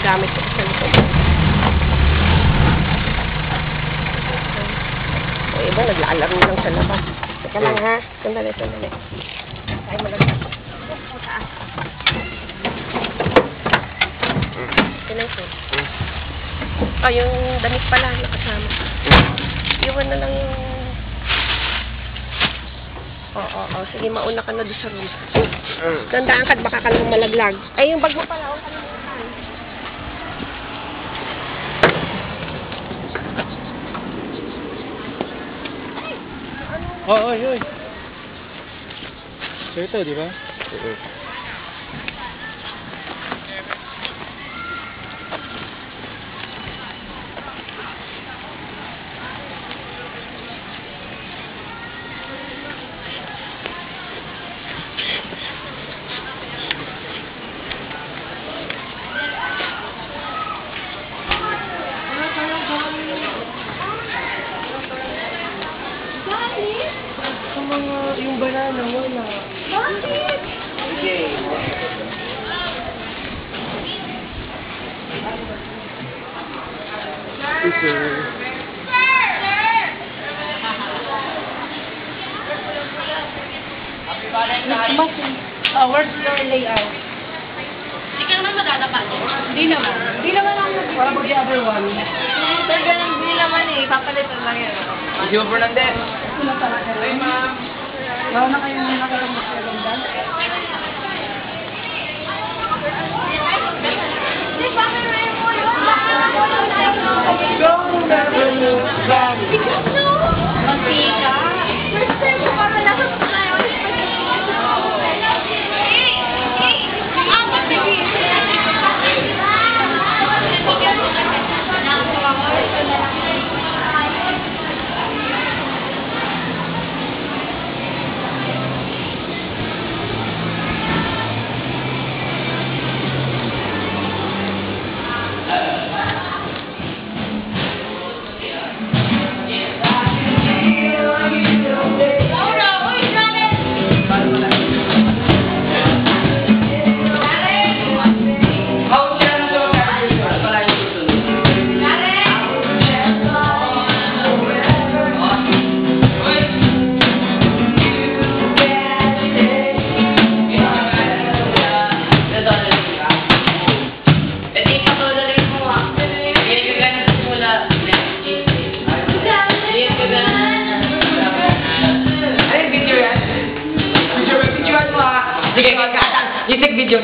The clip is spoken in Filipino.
gamit ko sa likod. O iba, naglalaro lang sa labas. Teka lang ha. Sandali. Tayo mo lang. Taas. Oh, yung damit pala nakasama. Iwan na lang yung... Oo. Sige, mauna ka na doon sa room. Tandaan ka, baka ka lang malaglag. Ay, yung bag mo pala. Kalimutan. Oy. So ito, di ba? Yung banana, wala. Bakit? Okay. Happy Valentine's. Oh, where's your layout? Hindi ka naman madadapa niya. Hindi naman. Hindi naman ako. Para pag the other one. Sir, ganun hindi naman eh. Papalitan lang yan. Hindi mo Fernandez. Ay, ma'am. Wala na kayo nila kayo magkalandan. Di ba may mo yun? Go, never look back. No! Mantika. First time ko para lahat tayo. Sige, magkatang. Isig video.